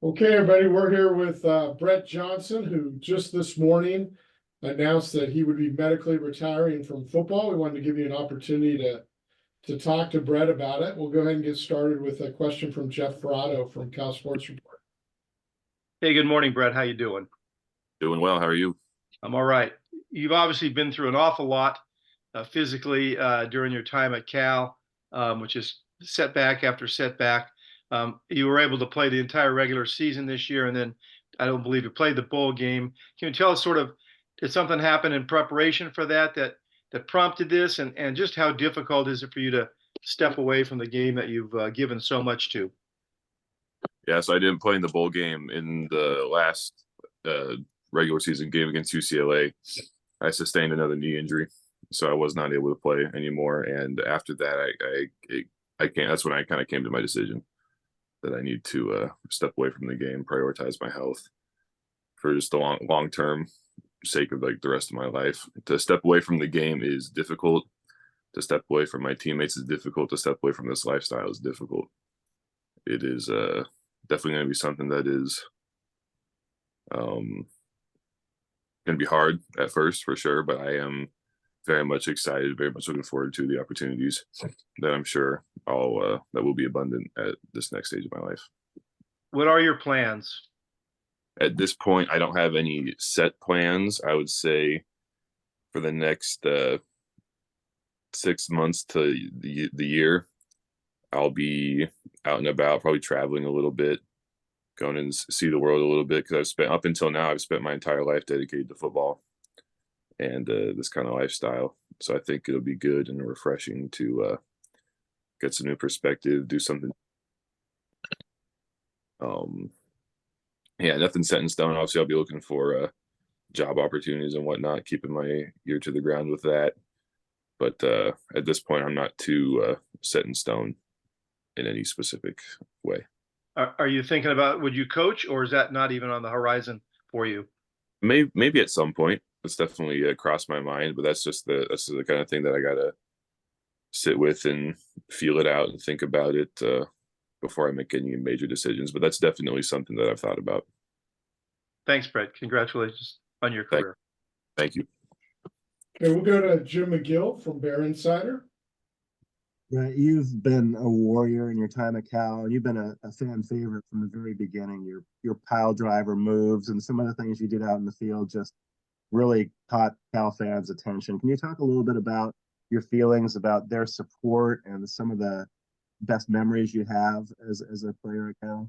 Okay, everybody, we're here with Brett Johnson, who just this morning announced that he would be medically retiring from football. We wanted to give you an opportunity to talk to Brett about it. We'll go ahead and get started with a question from Jeff Ferrato from Cal Sports Report. Hey, good morning, Brett. How you doing? Doing well. How are you? I'm all right. You've obviously been through an awful lot physically during your time at Cal, which is setback after setback. You were able to play the entire regular season this year, and then I don't believe you played the bowl game. Can you tell us did something happen in preparation for that prompted this, and just how difficult is it for you to step away from the game that you've given so much to? Yeah, so I didn't play in the bowl game in the last regular season game against UCLA. I sustained another knee injury, so I was not able to play anymore. And after that, I can't. That's when I kind of came to my decision that I need to step away from the game, prioritize my health for just the long term sake of like the rest of my life. To step away from the game is difficult. To step away from my teammates is difficult. To step away from this lifestyle is difficult. It is definitely going to be something that is going to be hard at first for sure, but I am very much excited, very much looking forward to the opportunities that I'm sure that will be abundant at this next stage of my life. What are your plans? At this point, I don't have any set plans. I would say for the next 6 months to the year, I'll be out and about, probably traveling a little bit, going and see the world a little bit, because up until now, I've spent my entire life dedicated to football and this kind of lifestyle. So I think it'll be good and refreshing to get some new perspective, do something. Yeah, nothing set in stone. Obviously, I'll be looking for job opportunities and whatnot, keeping my ear to the ground with that. But at this point, I'm not too set in stone in any specific way. Are you thinking about, would you coach, or is that not even on the horizon for you? Maybe at some point. It's definitely crossed my mind, but that's the kind of thing that I gotta sit with and feel it out and think about it before I make any major decisions. But that's definitely something that I've thought about. Thanks, Brett. Congratulations on your career. Thank you. Okay, we'll go to Jim McGill from Bear Insider. Right, you've been a warrior in your time at Cal, and you've been a fan favorite from the very beginning. Your pile driver moves and some of the things you did out in the field just really caught Cal fans' attention. Can you talk a little bit about your feelings about their support and some of the best memories you have as a player at Cal?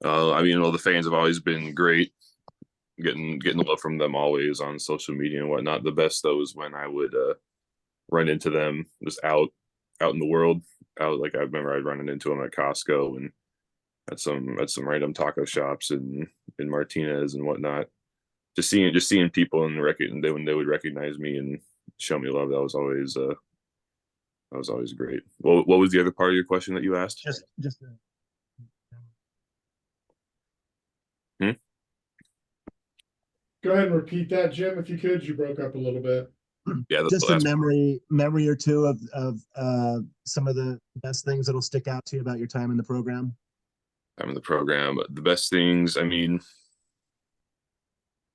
I mean, well, the fans have always been great. Getting love from them always on social media and whatnot. The best though is when I would run into them just out in the world. Like I remember I'd running into them at Costco and at some random taco shops in Martinez and whatnot. Just seeing people and when they would recognize me and show me love, that was always great. What was the other part of your question that you asked? Just Go ahead and repeat that, Jim, if you could. You broke up a little bit. Yeah, just a memory or two of some of the best things that'll stick out to you about your time in the program. I'm in the program. The best things, I mean,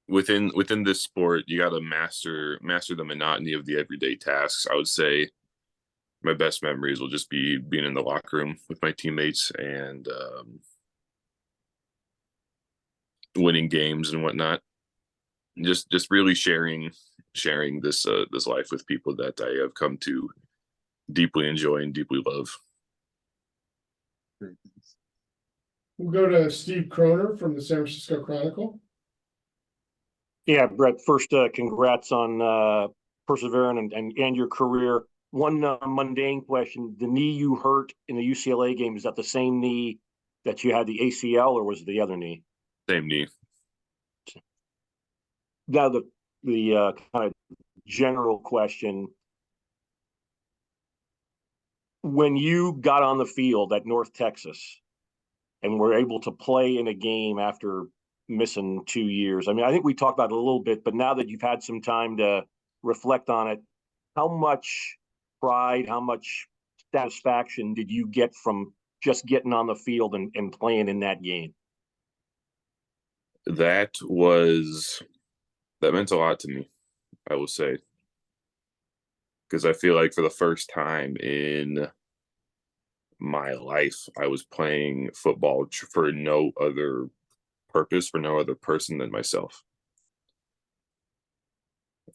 within this sport, you got to master the monotony of the everyday tasks. I would say my best memories will just be being in the locker room with my teammates and winning games and whatnot. Just really sharing this life with people that I have come to deeply enjoy and deeply love. Great, thanks. We'll go to Steve Kroner from the San Francisco Chronicle. Yeah, Brett, first, congrats on persevering and your career. One mundane question: the knee you hurt in the UCLA game, is that the same knee that you had the ACL, or was it the other knee? Same knee. Now the kind of general question: when you got on the field at North Texas and were able to play in a game after missing 2 years, I mean, I think we talked about it a little bit, but now that you've had some time to reflect on it, how much pride, how much satisfaction did you get from just getting on the field and playing in that game? That meant a lot to me, I will say. Because I feel like for the first time in my life, I was playing football for no other purpose, for no other person than myself.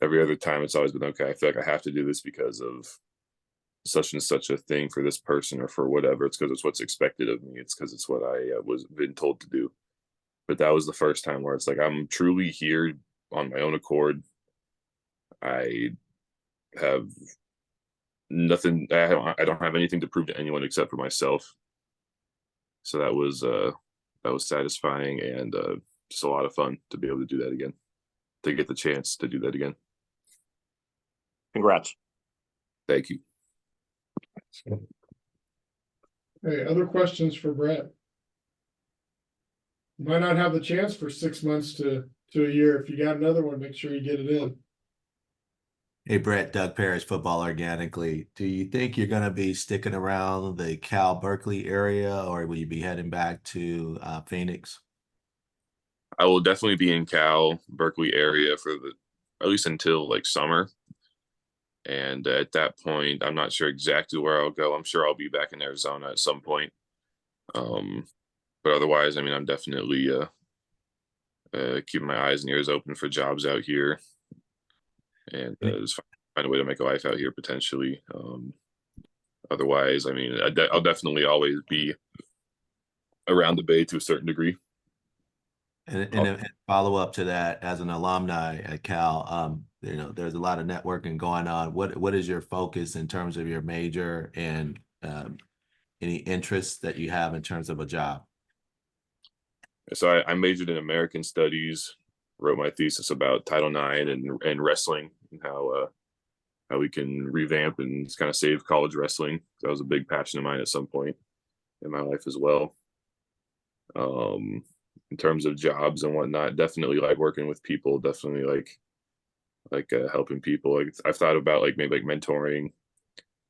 Every other time it's always been, okay, I feel like I have to do this because of such and such a thing for this person or for whatever. It's because it's what's expected of me. It's because it's what I was been told to do. But that was the first time where it's like I'm truly here on my own accord. I have nothing. I don't have anything to prove to anyone except for myself. So that was satisfying and just a lot of fun to be able to do that again, to get the chance to do that again. Congrats. Thank you. Hey, other questions for Brett? You might not have the chance for 6 months to a year. If you got another one, make sure you get it in. Hey Brett, Doug Parrish, Football Organically. Do you think you're going to be sticking around the Cal Berkeley area, or will you be heading back to Phoenix? I will definitely be in Cal Berkeley area for at least until like summer. And at that point, I'm not sure exactly where I'll go. I'm sure I'll be back in Arizona at some point. But otherwise, I mean, I'm definitely keeping my eyes and ears open for jobs out here, and just find a way to make a life out here potentially. Otherwise, I mean, I'll definitely always be around the Bay to a certain degree. And a follow up to that, as an alumni at Cal, there's a lot of networking going on. What is your focus in terms of your major and any interests that you have in terms of a job? So I majored in American Studies, wrote my thesis about Title IX and wrestling, and how we can revamp and kind of save college wrestling. That was a big passion of mine at some point in my life as well. In terms of jobs and whatnot, definitely like working with people, definitely like helping people. Like I've thought about like maybe like mentoring,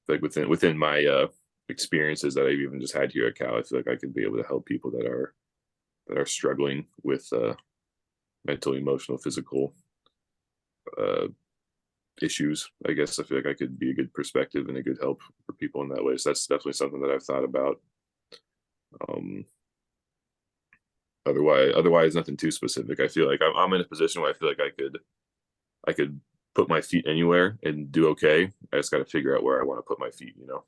like within my experiences that I've even just had here at Cal. I feel like I could be able to help people that are struggling with mental, emotional, physical issues. I guess I feel like I could be a good perspective and a good help for people in that way. So that's definitely something that I've thought about. Otherwise, nothing too specific. I feel like I'm in a position where I feel like I could put my feet anywhere and do okay. I just got to figure out where I want to put my feet, you know.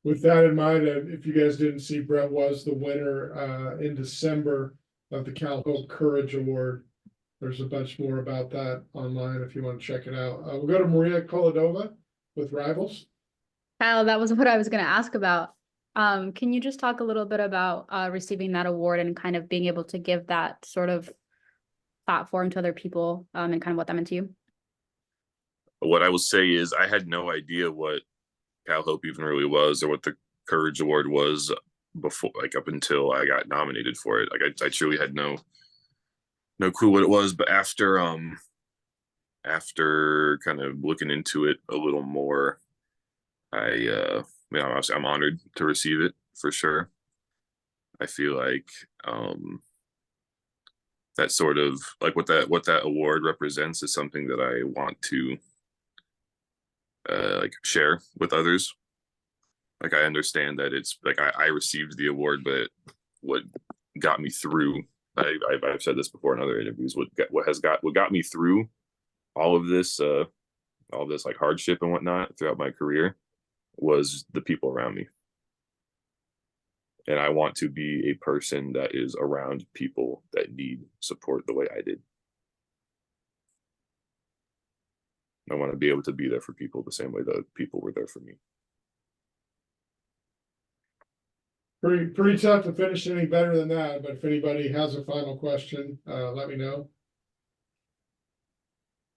With that in mind, if you guys didn't see, Brett was the winner in December of the Cal Hope Courage Award. There's a bunch more about that online if you want to check it out. We'll go to Maria Koladova with Rivals. Kyle, that was what I was going to ask about. Can you just talk a little bit about receiving that award and kind of being able to give that sort of platform to other people and kind of what that meant to you? What I will say is I had no idea what Cal Hope even really was, or what the Courage Award was before, like up until I got nominated for it. Like I truly had no clue what it was. But after kind of looking into it a little more, I'm honored to receive it for sure. I feel like that sort of like what that award represents is something that I want to like share with others. Like I understand that it's like I received the award, but what got me through, I've said this before in other interviews, what got me through all of this like hardship and whatnot throughout my career was the people around me. And I want to be a person that is around people that need support the way I did. I want to be able to be there for people the same way that people were there for me. Pretty tough to finish any better than that, but if anybody has a final question, let me know.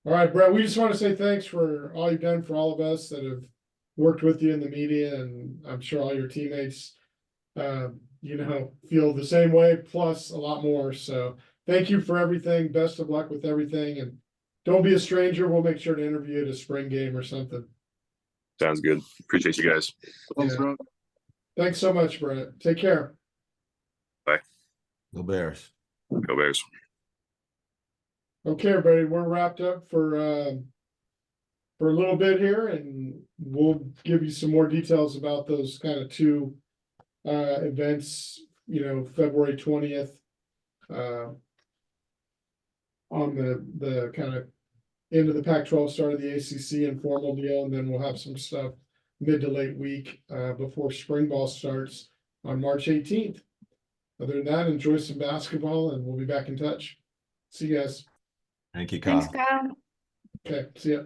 All right, Brett, we just want to say thanks for all you've done for all of us that have worked with you in the media, and I'm sure all your teammates, feel the same way, plus a lot more. So thank you for everything. Best of luck with everything, and don't be a stranger. We'll make sure to interview you at a spring game or something. Sounds good. Appreciate you guys. Thanks, Thanks so much, Brett. Take care. Go Bears. Go Bears. Okay, everybody, we're wrapped up for a little bit here, and we'll give you some more details about those kind of two events, February 20th. On the kind of end of the Pac-12, start of the ACC informal deal, and then we'll have some stuff mid to late week before spring ball starts on March 18th. Other than that, enjoy some basketball, and we'll be back in touch. See you guys. Thank you, Kyle. Thanks, Kyle. Okay, see ya.